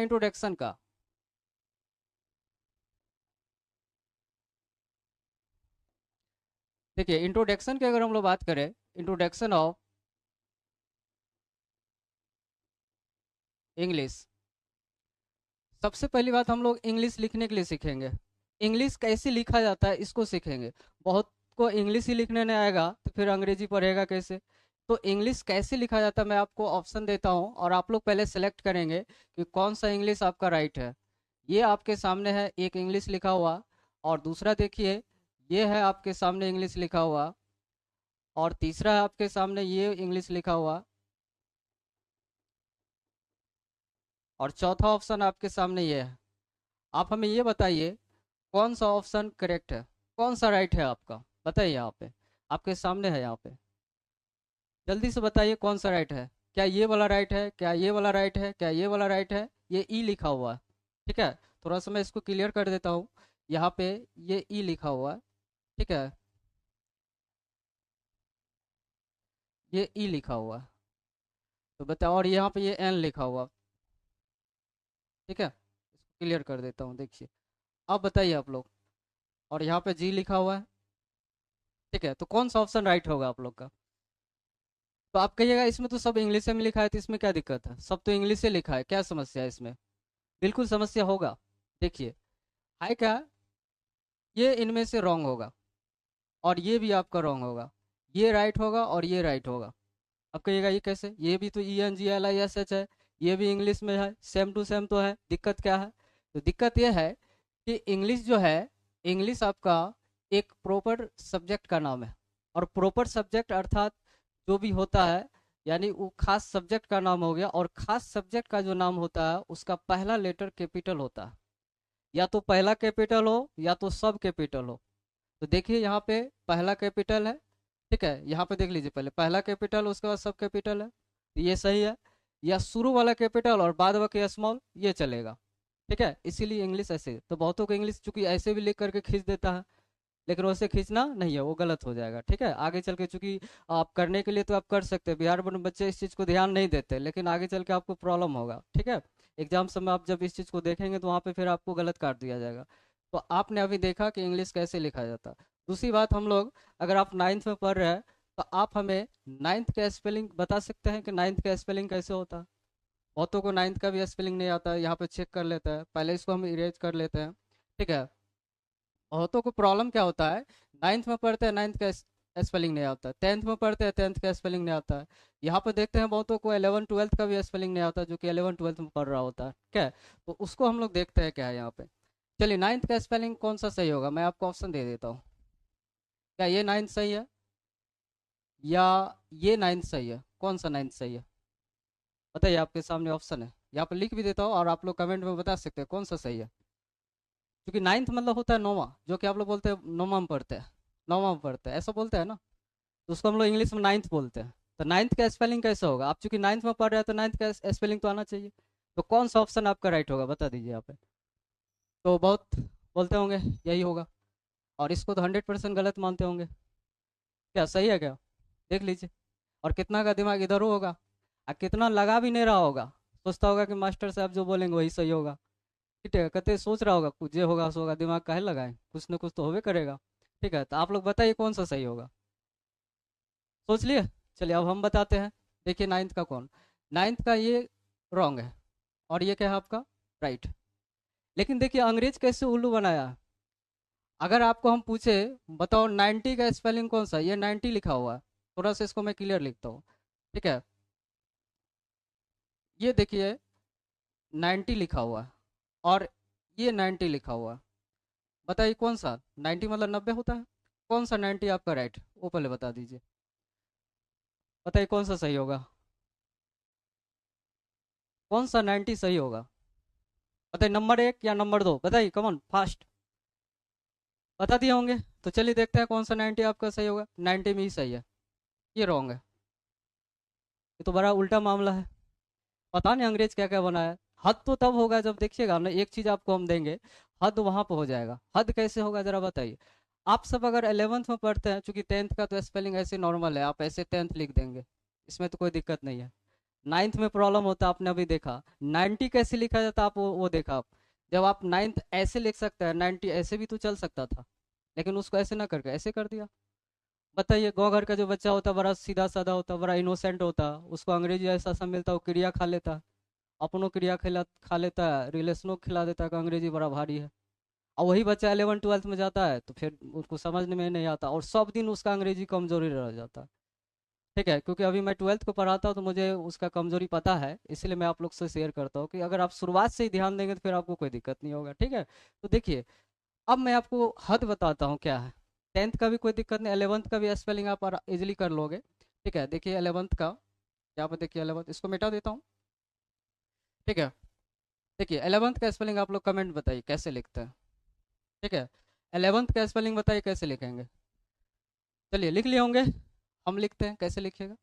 Introduction का। देखिए introduction की अगर हम लोग बात करें, इंट्रोडक्शन ऑफ इंग्लिश, सबसे पहली बात हम लोग इंग्लिश लिखने के लिए सीखेंगे। इंग्लिश कैसे लिखा जाता है इसको सीखेंगे। बहुत को इंग्लिश ही लिखने नहीं आएगा तो फिर अंग्रेजी पढ़ेगा कैसे। तो इंग्लिश कैसे लिखा जाता है मैं आपको ऑप्शन देता हूँ, और आप लोग पहले सेलेक्ट करेंगे कि कौन सा इंग्लिश आपका राइट है। ये आपके सामने है एक इंग्लिश लिखा हुआ, और दूसरा देखिए ये है आपके सामने इंग्लिश लिखा हुआ, और तीसरा है आपके सामने ये इंग्लिश लिखा हुआ, और चौथा ऑप्शन आपके सामने ये है। आप हमें ये बताइए कौन सा ऑप्शन करेक्ट है, कौन सा राइट है आपका, बताइए यहाँ पे, आपके सामने है यहाँ पे। जल्दी से बताइए कौन सा राइट है। क्या ये वाला राइट है, क्या ये वाला राइट है, क्या ये वाला राइट है। ये ई लिखा हुआ है, ठीक है। थोड़ा सा मैं इसको क्लियर कर देता हूँ। यहाँ पे ये ई लिखा हुआ है, ठीक है, ये ई लिखा हुआ है। तो बताओ, और यहाँ पे ये एन लिखा हुआ, ठीक है। इसको क्लियर कर देता हूँ, देखिए। अब बताइए आप लोग, और यहाँ पे जी लिखा हुआ है, ठीक है। तो कौन सा ऑप्शन राइट होगा आप लोग का। तो आप कहिएगा इसमें तो सब इंग्लिश में लिखा है, तो इसमें क्या दिक्कत है, सब तो इंग्लिश से लिखा है, क्या समस्या है इसमें। बिल्कुल समस्या होगा। देखिए है क्या, ये इनमें से रॉन्ग होगा, और ये भी आपका रॉन्ग होगा। ये राइट होगा और ये राइट होगा। अब कहिएगा ये कैसे, ये भी तो ENGLISH है, ये भी इंग्लिश में है, सेम टू सेम तो है, दिक्कत क्या है। तो दिक्कत ये है कि इंग्लिश जो है, इंग्लिश आपका एक प्रॉपर सब्जेक्ट का नाम है। और प्रॉपर सब्जेक्ट अर्थात जो भी होता है, यानी वो खास सब्जेक्ट का नाम हो गया, और खास सब्जेक्ट का जो नाम होता है उसका पहला लेटर कैपिटल होता है। या तो पहला कैपिटल हो या तो सब कैपिटल हो। तो देखिए यहाँ पे पहला कैपिटल है, ठीक है। यहाँ पे देख लीजिए, पहले पहला कैपिटल उसके बाद सब कैपिटल है, तो ये सही है। या शुरू वाला कैपिटल और बाद बाकी स्मॉल, ये चलेगा, ठीक है। इसीलिए इंग्लिश ऐसे, तो बहुतों को इंग्लिश चूंकि ऐसे भी लिख करके खींच देता है, लेकिन वैसे खींचना नहीं है, वो गलत हो जाएगा, ठीक है। आगे चल के चूंकि आप करने के लिए तो आप कर सकते हैं, बिहार में बच्चे इस चीज़ को ध्यान नहीं देते, लेकिन आगे चल के आपको प्रॉब्लम होगा, ठीक है। एग्जाम समय आप जब इस चीज़ को देखेंगे तो वहाँ पे फिर आपको गलत काट दिया जाएगा। तो आपने अभी देखा कि इंग्लिश कैसे लिखा जाता है। दूसरी बात, हम लोग अगर आप नाइन्थ में पढ़ रहे हैं तो आप हमें नाइन्थ का स्पेलिंग बता सकते हैं कि नाइन्थ का स्पेलिंग कैसे होता है। बहुतों को नाइन्थ का भी स्पेलिंग नहीं आता है, यहाँ पे चेक कर लेते हैं, पहले इसको हम इरेज कर लेते हैं, ठीक है। बहुतों को प्रॉब्लम क्या होता है, नाइन्थ में पढ़ते हैं नाइन्थ का स्पेलिंग नहीं आता, टेंथ में पढ़ते हैं टेंथ का स्पेलिंग नहीं आता है। यहाँ पे देखते हैं बहुतों को 11 ट्वेल्थ का भी स्पेलिंग नहीं आता, जो कि 11 ट्वेल्थ में पढ़ रहा होता है, ठीक है। तो उसको हम लोग देखते हैं क्या है यहाँ पे। चलिए नाइन्थ का स्पेलिंग कौन सा सही होगा, मैं आपको ऑप्शन दे देता हूँ। क्या ये नाइन्थ सही है, या ये नाइन्थ सही है, कौन सा नाइन्थ सही है, बताइए। आपके सामने ऑप्शन है, यहाँ पर लिख भी देता हूँ, और आप लोग कमेंट में बता सकते हैं कौन सा सही है। क्योंकि नाइन्थ मतलब होता है नौवां, जो कि आप लोग बोलते हैं नौवां में पढ़ते हैं, नौवां में पढ़ते हैं, ऐसा बोलते हैं ना। तो उसको हम लोग इंग्लिश में नाइन्थ बोलते हैं। तो नाइन्थ का स्पेलिंग कैसे होगा, आप चूंकि नाइन्थ में पढ़ रहे हैं तो नाइन्थ का स्पेलिंग तो आना चाहिए। तो कौन सा ऑप्शन आपका राइट होगा, बता दीजिए यहाँ पे। तो बहुत बोलते होंगे यही होगा, और इसको तो 100% गलत मानते होंगे। क्या सही है क्या, देख लीजिए। और कितना का दिमाग इधर होगा, और कितना लगा भी नहीं रहा होगा, सोचता होगा कि मास्टर साहब जो बोलेंगे वही सही होगा, ठीक है। कहते सोच रहा होगा कुछ, ये होगा सो होगा, दिमाग काहे लगाए, कुछ ना कुछ तो होबे करेगा, ठीक है। तो आप लोग बताइए कौन सा सही होगा, सोच लिए। चलिए अब हम बताते हैं। देखिए नाइन्थ का कौन, नाइन्थ का ये रॉन्ग है, और ये क्या है आपका राइट। लेकिन देखिए अंग्रेज कैसे उल्लू बनाया। अगर आपको हम पूछे बताओ 90 का स्पेलिंग कौन सा, ये 90 लिखा हुआ है। थोड़ा सा इसको मैं क्लियर लिखता हूँ, ठीक है। ये देखिए 90 लिखा हुआ है, और ये 90 लिखा हुआ है। बताइए कौन सा, 90 मतलब 90 होता है, कौन सा 90 आपका राइट, वो पहले बता दीजिए। बताइए कौन सा सही होगा, कौन सा 90 सही होगा। बताइए नंबर एक या नंबर दो, बताइए कमॉन फास्ट। बता दिए होंगे। तो चलिए देखते हैं कौन सा 90 आपका सही होगा। 90 में ही सही है, ये रॉन्ग है। ये तो बड़ा उल्टा मामला है। पता नहीं अंग्रेज क्या क्या बनाया है। हद तो तब होगा जब देखिएगा ना, एक चीज आपको हम देंगे, हद वहां पर हो जाएगा। हद कैसे होगा जरा बताइए। आप सब अगर 11th में पढ़ते हैं, चूंकि 10th का तो स्पेलिंग ऐसे नॉर्मल है, आप ऐसे 10th लिख देंगे, इसमें तो कोई दिक्कत नहीं है। नाइन्थ में प्रॉब्लम होता, आपने अभी देखा 90 कैसे लिखा जाता, आप वो देखा आप। जब आप नाइन्थ ऐसे लिख सकते हैं, 90 ऐसे भी तो चल सकता था, लेकिन उसको ऐसे ना करके ऐसे कर दिया। बताइए, गाँव घर का जो बच्चा होता बड़ा सीधा साधा होता, बड़ा इनोसेंट होता, उसको अंग्रेजी ऐसा सब मिलता, वो क्रिया खा लेता, अपनों क्रिया खा लेता है, रिलेशनों को खिला देता है कि अंग्रेजी बड़ा भारी है। और वही बच्चा 11 12 में जाता है तो फिर उसको समझने में नहीं आता, और सब दिन उसका अंग्रेजी कमजोरी रह जाता है। ठीक है, क्योंकि अभी मैं 12th को पढ़ाता हूँ तो मुझे उसका कमजोरी पता है, इसलिए मैं आप लोग से शेयर करता हूँ कि अगर आप शुरुआत से ही ध्यान देंगे तो फिर आपको कोई दिक्कत नहीं होगा। ठीक है, तो देखिए, अब मैं आपको हद बताता हूँ क्या है। 10th का भी कोई दिक्कत नहीं, 11th का भी स्पेलिंग आप इजिली कर लोगे। ठीक है, देखिए 11th का, यहाँ पे देखिए 11th, इसको मिटा देता हूँ। ठीक है, देखिए 11th का स्पेलिंग आप लोग कमेंट बताइए कैसे लिखते हैं। ठीक है, 11th का स्पेलिंग बताइए कैसे लिखेंगे। चलिए लिख लिए होंगे, हम लिखते हैं कैसे लिखिएगा।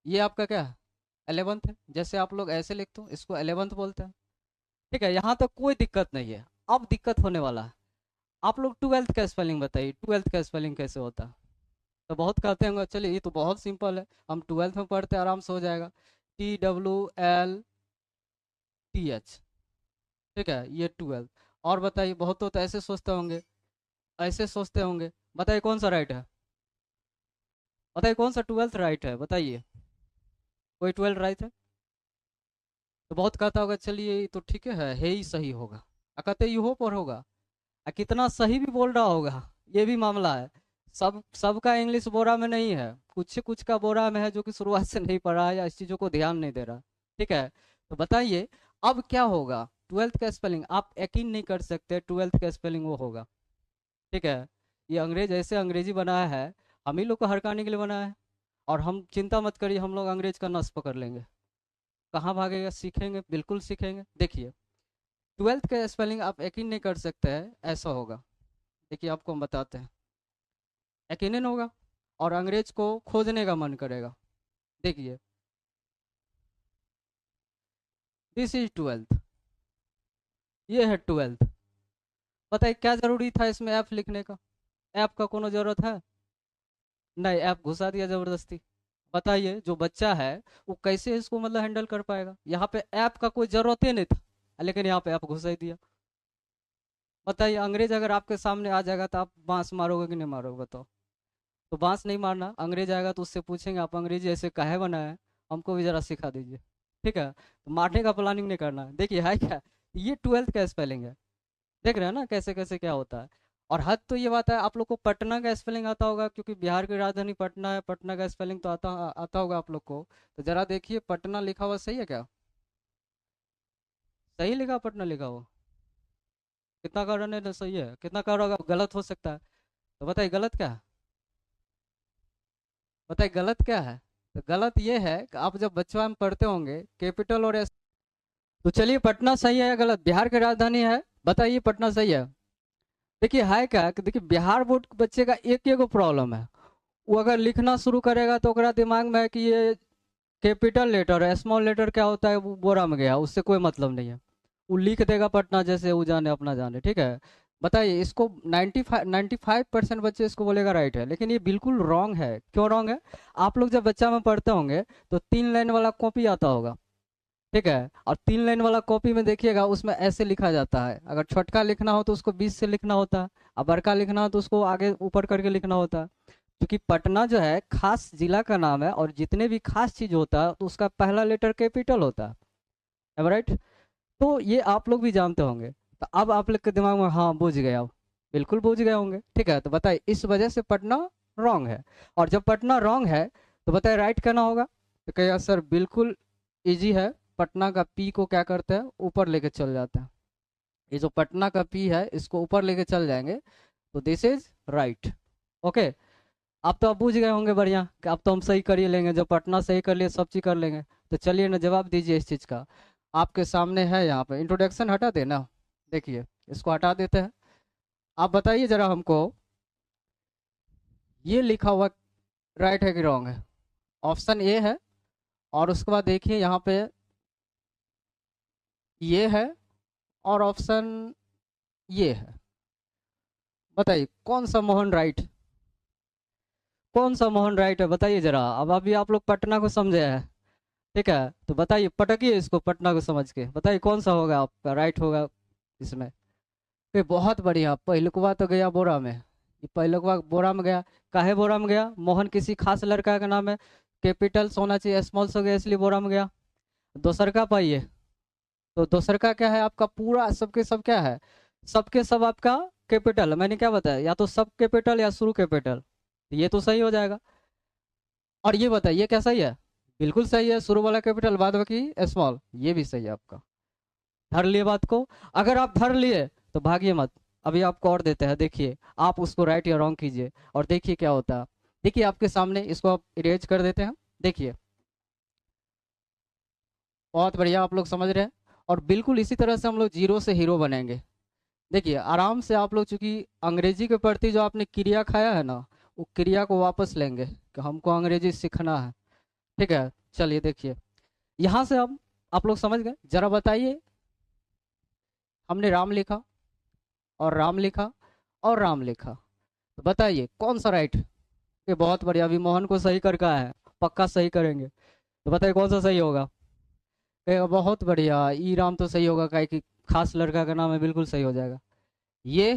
ये आपका क्या है, 11th है, जैसे आप लोग ऐसे लिखते हो इसको 11th बोलते हैं। ठीक है, यहाँ तक कोई दिक्कत नहीं है। अब दिक्कत होने वाला है, आप लोग 12th का स्पेलिंग बताइए, 12th का स्पेलिंग कैसे होता है। तो बहुत कहते होंगे, चलिए ये तो बहुत सिंपल है, हम 12th में पढ़ते हैं, आराम से हो जाएगा। TWLTH। ठीक है, ये 12th। और बताइए, बहुत तो ऐसे सोचते होंगे, ऐसे सोचते होंगे, बताइए कौन सा राइट है, बताइए कौन सा 12th राइट है, बताइए कोई 12 राइट है। तो बहुत कहता होगा, चलिए ये तो ठीक है ही सही होगा। कहते यू होप और होगा, कितना सही भी बोल रहा होगा, ये भी मामला है। सबका इंग्लिश बोरा में नहीं है, कुछ कुछ का बोरा में है जो कि शुरुआत से नहीं पढ़ा है या इस चीज़ों को ध्यान नहीं दे रहा। ठीक है, तो बताइए अब क्या होगा। 12th का स्पेलिंग आप यकीन नहीं कर सकते, 12th का स्पेलिंग वो होगा। ठीक है, ये अंग्रेज ऐसे अंग्रेजी बनाया है, हम ही लोग को हड़काने के लिए बनाया है। और हम चिंता मत करिए, हम लोग अंग्रेज का नस पकड़ लेंगे। कहाँ भागेगा, सीखेंगे, बिल्कुल सीखेंगे। देखिए 12th का स्पेलिंग आप यकीन नहीं कर सकते हैं, ऐसा होगा। देखिए आपको हम बताते हैं, यकीनन होगा, और अंग्रेज को खोजने का मन करेगा। देखिए, दिस इज 12th, ये है 12th। बताइए क्या जरूरी था इसमें ऐप लिखने का, ऐप का कोनो जरूरत है नहीं, ऐप घुसा दिया जबरदस्ती। बताइए जो बच्चा है वो कैसे इसको मतलब हैंडल कर पाएगा, यहाँ पे ऐप का कोई जरूरत ही नहीं था, लेकिन यहाँ पे ऐप घुसा ही दिया। बताइए अंग्रेज अगर आपके सामने आ जाएगा तो आप बांस मारोगे कि नहीं मारोगे, बताओ। तो बांस नहीं मारना, अंग्रेज आएगा तो उससे पूछेंगे आप अंग्रेजी ऐसे काहे बनाया है, हमको भी जरा सिखा दीजिए। ठीक है, तो मारने का प्लानिंग नहीं करना है। देखिए है क्या, ये 12th का स्पेलिंग है। देख रहे हैं ना कैसे कैसे क्या होता है। और हद तो ये बात है, आप लोग को पटना का स्पेलिंग आता होगा, क्योंकि बिहार की राजधानी पटना है, पटना का स्पेलिंग तो आता आता होगा आप लोग को। तो जरा देखिए पटना लिखा हुआ सही है क्या, सही लिखा पटना लिखा हुआ, कितना का रन है, सही है, कितना का होगा गलत हो सकता है। तो बताइए गलत क्या है, बताइए गलत क्या है। तो गलत ये है कि आप जब बचपन में पढ़ते होंगे कैपिटल और तो चलिए पटना सही है या गलत, बिहार की राजधानी है, बताइए पटना सही है। देखिए है क्या कि देखिए बिहार बोर्ड के बच्चे का एक एगो प्रॉब्लम है, वो अगर लिखना शुरू करेगा तो ओकरा दिमाग में है कि ये कैपिटल लेटर है, स्मॉल लेटर क्या होता है वो बोरा में गया, उससे कोई मतलब नहीं है। वो लिख देगा पटना जैसे वो जाने अपना जाने। ठीक है, बताइए इसको 95% बच्चे इसको बोलेगा राइट है, लेकिन ये बिल्कुल रॉन्ग है। क्यों रॉन्ग है, आप लोग जब बच्चा में पढ़ते होंगे तो 3 लाइन वाला कॉपी आता होगा। ठीक है, और 3 लाइन वाला कॉपी में देखिएगा उसमें ऐसे लिखा जाता है, अगर छोटका लिखना हो तो उसको बीच से लिखना होता है, और बड़का लिखना हो तो उसको आगे ऊपर करके लिखना होता है। क्योंकि पटना जो है खास जिला का नाम है, और जितने भी खास चीज होता है तो उसका पहला लेटर कैपिटल होता है, राइट। तो ये आप लोग भी जानते होंगे, तो अब आप लोग के दिमाग में हाँ बुझ गए, अब बिल्कुल बुझ गए होंगे। ठीक है, तो बताइए इस वजह से पटना रॉन्ग है। और जब पटना रॉन्ग है तो बताइए राइट करना होगा। तो कहेगा सर बिल्कुल इजी है, पटना का पी को क्या करते हैं ऊपर लेके चल जाते हैं, ये जो पटना का पी है इसको ऊपर लेके चल जाएंगे, तो दिस इज राइट। ओके, आप तो अब बुझ गए होंगे बढ़िया कि अब तो हम सही कर ही लेंगे, जब पटना सही कर लिए सब चीज़ कर लेंगे। तो चलिए ना जवाब दीजिए इस चीज़ का। आपके सामने है यहाँ पे, इंट्रोडक्शन हटा देना, देखिए इसको हटा देते हैं। आप बताइए जरा हमको, ये लिखा हुआ राइट है कि रॉन्ग है, ऑप्शन ए है, और उसके बाद देखिए यहाँ पे ये है, और ऑप्शन ये है। बताइए कौन सा मोहन राइट, कौन सा मोहन राइट है, बताइए जरा। अब अभी आप लोग पटना को समझे हैं, ठीक है, तो बताइए, पटकिए इसको पटना को समझ के, बताइए कौन सा होगा आपका राइट होगा इसमें। ये बहुत बढ़िया, पहिलुकवा तो गया बोरा में। ये पहिलुकवा बोरा में गया। काहे बोरा में गया? मोहन किसी खास लड़का का नाम है, कैपिटल होना चाहिए, स्मॉल से गया इसलिए बोरा में गया। दोसर का पाइए, तो दोसर का क्या है आपका? पूरा सबके सब क्या है? सबके सब आपका कैपिटल। मैंने क्या बताया? या तो सब कैपिटल या शुरू कैपिटल, ये तो सही हो जाएगा। और ये बताइए क्या सही है? बिल्कुल सही है, शुरू वाला कैपिटल बाद बाकी स्मॉल, ये भी सही है आपका। धर लिए बात को? अगर आप धर लिए तो भागिए मत, अभी आपको और देते हैं, देखिए आप उसको राइट या रॉन्ग कीजिए और देखिए क्या होता है। देखिए आपके सामने, इसको आप इरेज कर देते हैं, देखिए। बहुत बढ़िया, आप लोग समझ रहे हैं। और बिल्कुल इसी तरह से हम लोग जीरो से हीरो बनेंगे। देखिए आराम से आप लोग, चूंकि अंग्रेजी के प्रति जो आपने क्रिया खाया है ना, वो क्रिया को वापस लेंगे कि हमको अंग्रेजी सीखना है। ठीक है, चलिए देखिए, यहाँ से हम, आप लोग समझ गए? जरा बताइए, हमने राम लिखा और राम लिखा और राम लिखा, तो बताइए कौन सा राइट? ये बहुत बढ़िया, अभी मोहन को सही कर कहा है, पक्का सही करेंगे, तो बताइए कौन सा सही होगा? बहुत बढ़िया, ई राम तो सही होगा, काहे कि खास लड़का का नाम है, बिल्कुल सही हो जाएगा। ये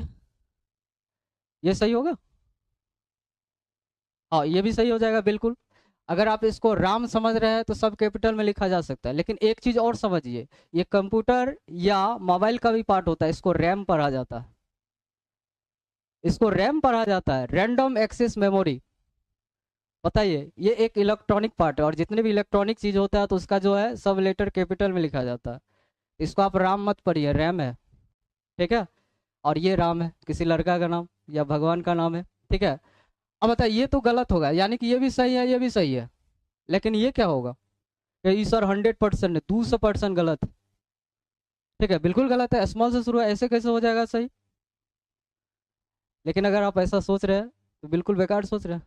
ये सही होगा। हाँ, ये भी सही हो जाएगा बिल्कुल। अगर आप इसको राम समझ रहे हैं तो सब कैपिटल में लिखा जा सकता है, लेकिन एक चीज और समझिए, ये कंप्यूटर या मोबाइल का भी पार्ट होता है, इसको रैम पढ़ा जाता है। इसको रैम पढ़ा जाता है, रैंडम एक्सेस मेमोरी। बताइए, ये एक इलेक्ट्रॉनिक पार्ट है, और जितने भी इलेक्ट्रॉनिक चीज होता है तो उसका जो है सब लेटर कैपिटल में लिखा जाता है। इसको आप राम मत पढ़िए, रैम है। ठीक है, और ये राम है, किसी लड़का का नाम या भगवान का नाम है। ठीक है, अब बताइए, ये तो गलत होगा, यानी कि ये भी सही है, ये भी सही है, लेकिन ये क्या होगा? ये सर 100% है, 200% गलत। ठीक है, बिल्कुल गलत है, स्मॉल से शुरू है, ऐसे कैसे हो जाएगा सही? लेकिन अगर आप ऐसा सोच रहे हैं तो बिल्कुल बेकार सोच रहे हैं।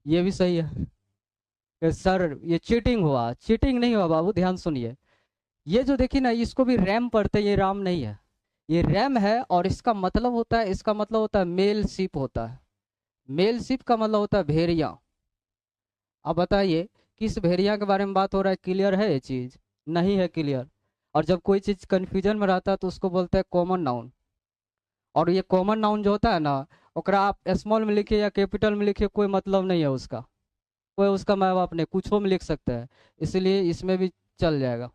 ये भी सही है। सर ये चीटिंग हुआ, चीटिंग नहीं हुआ बाबू, ध्यान सुनिए। ये जो देखिए ना, इसको भी रैम पढ़ते हैं, ये राम नहीं है, ये रैम है, और इसका मतलब होता है, इसका मतलब होता है मेल शिप होता है। मेल शिप का मतलब होता है भेड़िया। अब बताइए, किस भेड़िया के बारे में बात हो रहा है? क्लियर है ये चीज? नहीं है क्लियर। और जब कोई चीज कंफ्यूजन में रहता है तो उसको बोलते हैं कॉमन नाउन। और ये कॉमन नाउन जो होता है ना, ओकरा आप स्मॉल में लिखिए या कैपिटल में लिखिए, कोई मतलब नहीं है उसका, कोई उसका माँ बाप नहीं, कुछ में लिख सकते हैं, इसलिए इसमें भी चल जाएगा।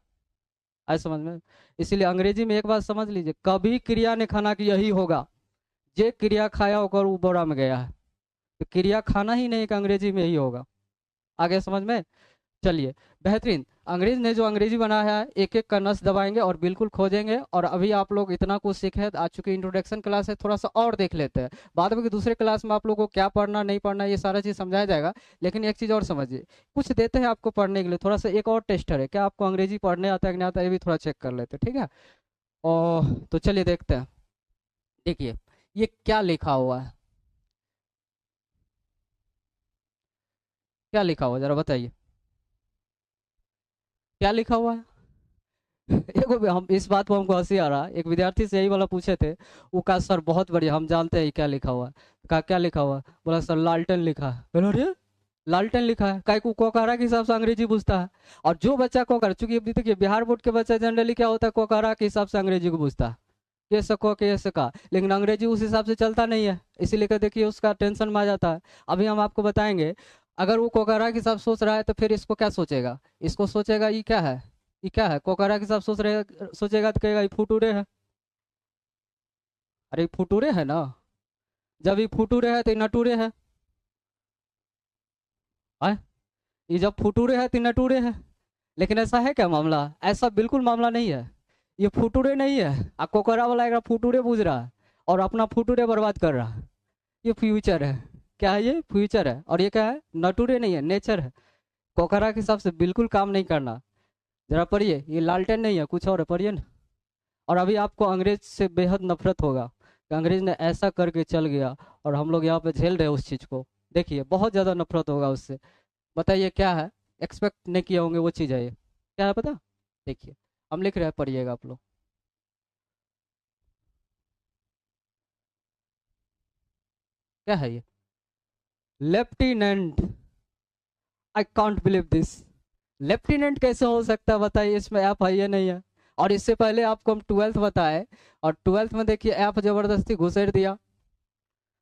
आए समझ में? इसीलिए अंग्रेजी में एक बात समझ लीजिए, कभी क्रिया ने खाना कि यही होगा, जे क्रिया खाया होकर वो बोरा में गया है, तो क्रिया खाना ही नहीं कि अंग्रेजी में ही होगा। आगे समझ में? चलिए, बेहतरीन। अंग्रेज ने जो अंग्रेजी बनाया है, एक एक का नस दबाएंगे और बिल्कुल खोजेंगे। और अभी आप लोग इतना कुछ सीखे हैं, आज चूंकि इंट्रोडक्शन क्लास है, थोड़ा सा और देख लेते हैं, बाद में कि दूसरे क्लास में आप लोगों को क्या पढ़ना नहीं पढ़ना ये सारा चीज़ समझाया जाएगा। लेकिन एक चीज़ और समझिए, कुछ देते हैं आपको पढ़ने के लिए, थोड़ा सा एक और टेस्टर है, क्या आपको अंग्रेजी पढ़ने आता है कि नहीं आता है, ये भी थोड़ा चेक कर लेते हैं, ठीक है? और तो चलिए देखते हैं। देखिए, ये क्या लिखा हुआ है? क्या लिखा हुआ है जरा बताइए, क्या लिखा हुआ है? एगो हम इस बात पर हमको हंसी आ रहा, एक विद्यार्थी से यही वाला पूछे थे। वो कहा सर बहुत बढ़िया, हम जानते हैं क्या लिखा हुआ है। कहा क्या लिखा हुआ है? बोला सर लालटेन लिखा है। बोला अरे, लालटेन लिखा है? काय को कोकारा के हिसाब से अंग्रेजी पूछता है। और जो बच्चा कोकारा, चूंकि अभी देखिए बिहार बोर्ड के बच्चा जनरली क्या होता है, कोकारा के हिसाब से अंग्रेजी को पूछता है, ये सको के ये सका, लेकिन अंग्रेजी उस हिसाब से चलता नहीं है, इसीलिए कर देखिए उसका टेंशन में आ जाता है। अभी हम आपको बताएंगे, अगर वो कोकारा के हिसाब सोच रहा है तो फिर इसको क्या सोचेगा? इसको सोचेगा ये क्या है, ये क्या है, कोकारा के साथ सोचेगा तो कहेगा ये फुटूरे है। अरे ये फुटूरे है ना, जब ये फुटूरे है तो ये नटूरे है। आय, ये जब फुटूरे है तो ये नटूरे है। लेकिन ऐसा है क्या मामला? ऐसा बिल्कुल मामला नहीं है। ये फुटूरे नहीं है, आ कोकारा वाला एक फुटूरे पूछ रहा है और अपना फुटूरे बर्बाद कर रहा है। ये फ्यूचर है। क्या है? ये फ्यूचर है। और ये क्या है? नटूरे नहीं है, नेचर है। कोकारा के हिसाब से बिल्कुल काम नहीं करना। जरा पढ़िए, ये लालटेन नहीं है, कुछ और है, पढ़िए ना। और अभी आपको अंग्रेज से बेहद नफरत होगा कि अंग्रेज ने ऐसा करके चल गया और हम लोग यहाँ पे झेल रहे हैं उस चीज़ को। देखिए बहुत ज़्यादा नफरत होगा उससे। बताइए क्या है? एक्सपेक्ट नहीं किए होंगे वो चीज़ है, ये क्या है पता? देखिए, हम लिख रहे हैं, पढ़िएगा आप लोग। क्या है ये? Lieutenant, I can't believe this. Lieutenant कैसे हो सकता है बताइए, इसमें ऐप है या नहीं है। और इससे पहले आपको हम ट्वेल्थ बताए, और ट्वेल्थ में देखिए ऐप जबरदस्ती घुसेड़ दिया,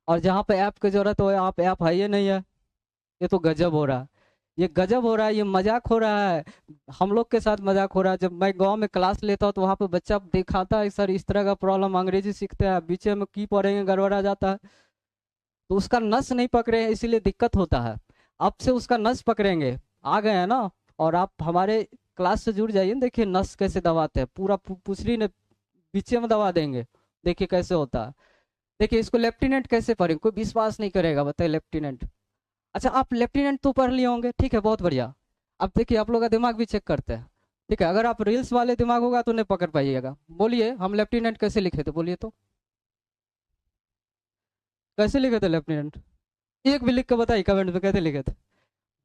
और जहाँ पे ऐप की जरूरत हो आप ऐप है या नहीं है। ये तो गजब हो रहा है, ये गजब हो रहा है, ये मजाक हो रहा है। हम लोग के साथ मजाक हो रहा है। जब मैं गांव में क्लास लेता हूँ तो वहाँ पे बच्चा दिखाता है सर इस तरह का प्रॉब्लम, अंग्रेजी सीखते हैं बीच में की पढ़ेंगे गड़बड़ा जाता है, तो उसका नस नहीं पकड़े हैं इसीलिए दिक्कत होता है। अब से उसका नस पकड़ेंगे, आ गए हैं ना। और आप हमारे क्लास से जुड़ जाइए, देखिए नस कैसे दबाते हैं, पूरा पूछड़ी ने पीछे में दबा देंगे, देखिए कैसे होता है। देखिए इसको लेफ्टिनेंट कैसे पढ़ेंगे, कोई विश्वास नहीं करेगा, बताइए लेफ्टिनेंट। अच्छा आप लेफ्टिनेंट तो पढ़ लिए होंगे, ठीक है बहुत बढ़िया। अब देखिए आप लोग का दिमाग भी चेक करते हैं, ठीक है। अगर आप रील्स वाले दिमाग होगा तो नहीं पकड़ पाइएगा। बोलिए हम लेफ्टिनेंट कैसे लिखे थे, बोलिए तो कैसे लिखे थे लेफ्टिनेंट। एक भी लिख के बताइए कमेंट में कैसे लिखे थे।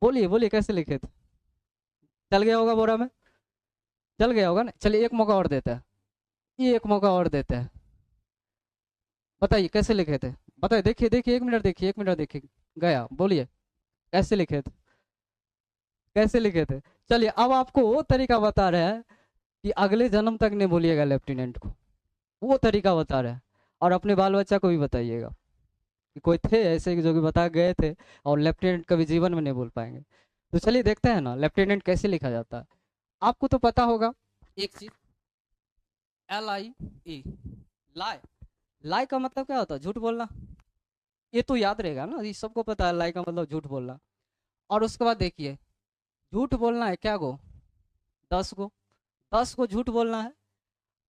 बोलिए बोलिए कैसे लिखे थे। चल गया होगा बोरा में, चल गया होगा ना। चलिए एक मौका और देता है, ये एक मौका और देता है, बताइए कैसे लिखे थे। बताइए, देखिए देखिए 1 मिनट देखिए, 1 मिनट देखिए, गया बोलिए कैसे लिखे थे, कैसे लिखे थे। चलिए अब आपको वो तरीका बता रहे हैं कि अगले जन्म तक नहीं भूलिएगा लेफ्टिनेंट को, वो तरीका बता रहे हैं। और अपने बाल बच्चा को भी बताइएगा कि कोई थे ऐसे कि जो कि बता गए थे और लेफ्टिनेंट कभी जीवन में नहीं भूल पाएंगे। तो चलिए देखते हैं ना लेफ्टिनेंट कैसे लिखा जाता है। आपको तो पता होगा एक चीज, LIE, लाई। लाई का मतलब क्या होता है, झूठ बोलना। ये तो याद रहेगा ना, ये सबको पता है लाई का मतलब झूठ बोलना। और उसके बाद देखिए झूठ बोलना है क्या गो, 10 गो, 10 गो झूठ बोलना है।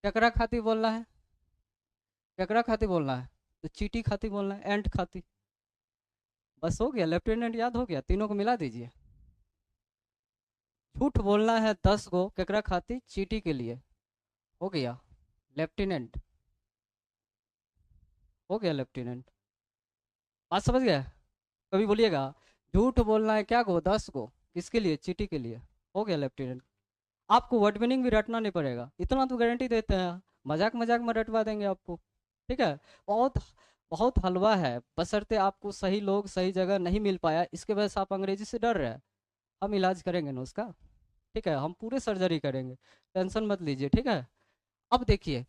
केकड़ा खाती बोलना है, केकड़ा खाती बोलना है, तो चीटी खाती बोलना है, एंट खाती। बस हो गया, लेफ्टिनेंट याद हो गया, तीनों को मिला दीजिए। झूठ बोलना है 10 गो, केकड़ा खाती चीटी के लिए, हो गया लेफ्टिनेंट, हो गया लेफ्टिनेंट। बात समझ गया। कभी बोलिएगा झूठ बोलना है क्या गो, 10 गो, किसके लिए, चीटी के लिए, हो गया लेफ्टिनेंट। आपको वर्ड मीनिंग भी रटना नहीं पड़ेगा, इतना तो गारंटी देते हैं। मजाक मजाक में रटवा देंगे आपको, ठीक है। बहुत बहुत हलवा है, बशर्ते आपको सही लोग सही जगह नहीं मिल पाया, इसके वजह से आप अंग्रेजी से डर रहे हैं। हम इलाज करेंगे ना उसका, ठीक है, हम पूरे सर्जरी करेंगे, टेंशन मत लीजिए, ठीक है। अब देखिए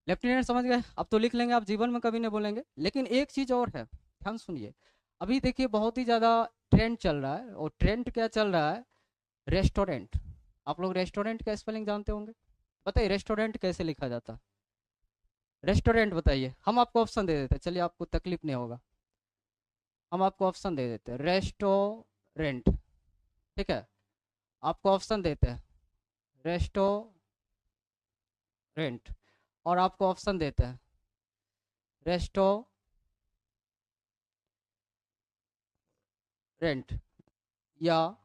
लेफ्टिनेंट समझ गए, अब तो लिख लेंगे, आप जीवन में कभी नहीं बोलेंगे। लेकिन एक चीज़ और है, ध्यान सुनिए। अभी देखिए बहुत ही ज़्यादा ट्रेंड चल रहा है, और ट्रेंड क्या चल रहा है, रेस्टोरेंट। आप लोग रेस्टोरेंट का स्पेलिंग जानते होंगे, बताइए रेस्टोरेंट कैसे लिखा जाता है। रेस्टोरेंट बताइए, हम आपको ऑप्शन दे देते हैं, चलिए आपको तकलीफ नहीं होगा। हम आपको ऑप्शन दे देते हैं, रेस्टोरेंट, ठीक है। आपको ऑप्शन देते हैं रेस्टोरेंट, और आपको ऑप्शन देते हैं रेस्टोरेंट या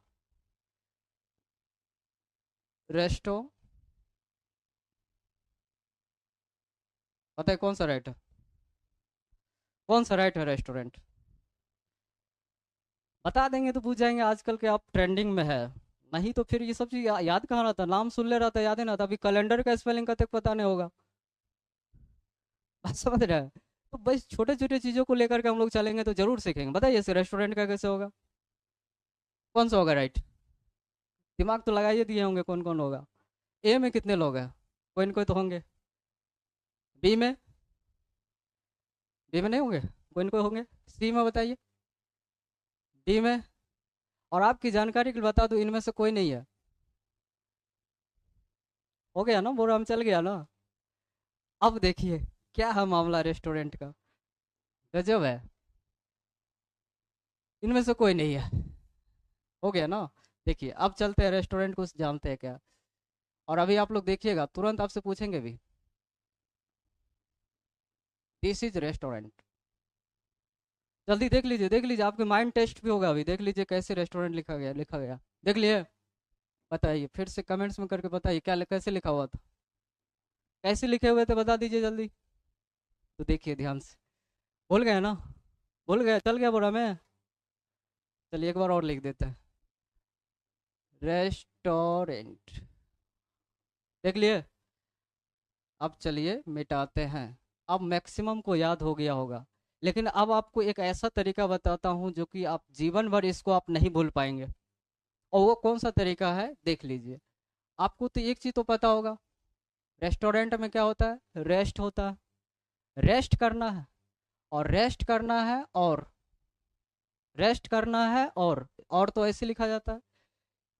रेस्टो, बताइए कौन सा राइट है, कौन सा राइट है रेस्टोरेंट। बता देंगे तो पूछ जाएंगे आजकल के आप ट्रेंडिंग में है, नहीं तो फिर ये सब चीज याद कहाँ रहता, नाम सुन ले रहा था याद ही ना था। अभी कैलेंडर का स्पेलिंग का तक पता नहीं होगा। बात समझ रहे हैं। तो बस छोटे छोटे चीजों को लेकर के हम लोग चलेंगे तो जरूर सीखेंगे। बताइए इसे रेस्टोरेंट का कैसे होगा, कौन सा होगा राइट। दिमाग तो लगाइए दिए होंगे कौन कौन होगा। ए में कितने लोग हैं, कोई न कोई तो होंगे। बी में, बी में नहीं होंगे, कोई न कोई होंगे। सी में बताइए, डी में। और आपकी जानकारी के लिए बता दूं इनमें से कोई नहीं है। हो गया ना, बोरा हम चल गया ना। अब देखिए क्या है मामला रेस्टोरेंट का, गजब है, इनमें से कोई नहीं है। हो गया ना। देखिए अब चलते हैं रेस्टोरेंट को जानते हैं क्या। और अभी आप लोग देखिएगा तुरंत आपसे पूछेंगे भी, दिस इज रेस्टोरेंट। जल्दी देख लीजिए, आपके माइंड टेस्ट भी होगा, अभी देख लीजिए कैसे रेस्टोरेंट लिखा गया, लिखा गया देख लिए। बताइए फिर से कमेंट्स में करके बताइए क्या कैसे लिखा हुआ था, कैसे लिखे हुए थे बता दीजिए जल्दी। तो देखिए ध्यान से, भूल गए ना, भूल गए, चल गया बोरा में। चलिए एक बार और लिख देते हैं, रेस्टोरेंट, देख लिए। अब चलिए मिटाते हैं। अब मैक्सिमम को याद हो गया होगा, लेकिन अब आपको एक ऐसा तरीका बताता हूँ जो कि आप जीवन भर इसको आप नहीं भूल पाएंगे। और वो कौन सा तरीका है देख लीजिए। आपको तो एक चीज़ तो पता होगा, रेस्टोरेंट में क्या होता है, रेस्ट होता है, रेस्ट करना है, और रेस्ट करना है, और रेस्ट करना है, और तो ऐसे लिखा जाता है।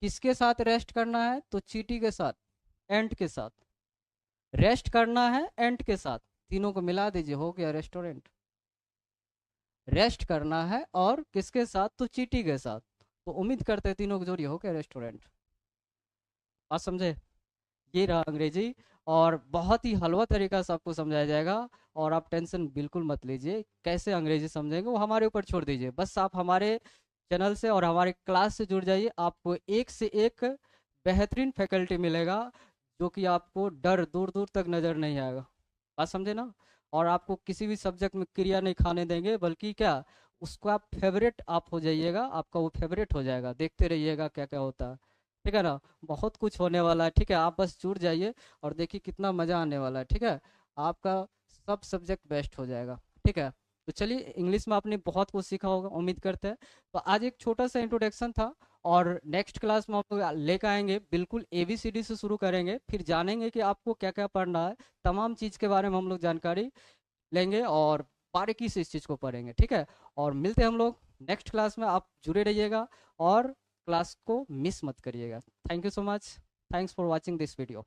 किसके साथ रेस्ट करना है, तो चीटी के साथ, एंट के साथ। रेस्ट करना है एंट के साथ, तीनों को मिला दीजिए, हो गया रेस्टोरेंट। रेस्ट करना है और किसके साथ, तो चीटी के साथ। तो उम्मीद करते हैं तीनों की जोड़ी हो गया रेस्टोरेंट। बात समझे? ये रहा अंग्रेजी, और बहुत ही हलवा तरीका से आपको समझाया जाएगा। और आप टेंशन बिल्कुल मत लीजिए, कैसे अंग्रेजी समझेंगे वो हमारे ऊपर छोड़ दीजिए। बस आप हमारे चैनल से और हमारे क्लास से जुड़ जाइए, आपको एक से एक बेहतरीन फैकल्टी मिलेगा, जो कि आपको डर दूर दूर तक नज़र नहीं आएगा। बात समझे ना? और आपको किसी भी सब्जेक्ट में क्रिया नहीं खाने देंगे, बल्कि क्या, उसको आप फेवरेट आप हो जाइएगा, आपका वो फेवरेट हो जाएगा, देखते रहिएगा क्या क्या होता है। ठीक है ना? बहुत कुछ होने वाला है, ठीक है, आप बस जुड़ जाइए और देखिए कितना मज़ा आने वाला है। ठीक है, आपका सब सब्जेक्ट बेस्ट हो जाएगा। ठीक है, तो चलिए, इंग्लिश में आपने बहुत कुछ सीखा होगा उम्मीद करते हैं। तो आज एक छोटा सा इंट्रोडक्शन था, और नेक्स्ट क्लास में हम लोग लेकर आएंगे, बिल्कुल ABCD से शुरू करेंगे, फिर जानेंगे कि आपको क्या क्या पढ़ना है। तमाम चीज़ के बारे में हम लोग जानकारी लेंगे और बारीकी से इस चीज़ को पढ़ेंगे। ठीक है, और मिलते हैं हम लोग नेक्स्ट क्लास में, आप जुड़े रहिएगा और क्लास को मिस मत करिएगा। Thank you so much, thanks for watching this video.